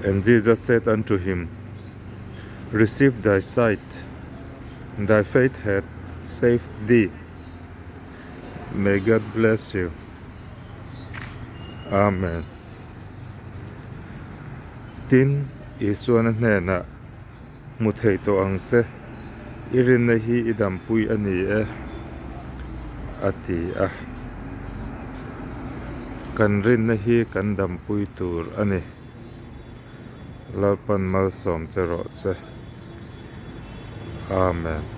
And Jesus said unto him, Receive thy sight, thy faith hath saved thee. May God bless you. Amen. Tin isuan hena muthei to ang che irin na hi idam pui ani ati kan rin na hi kan dam pui tur ani lalpan malsawm che rawh se. Amen.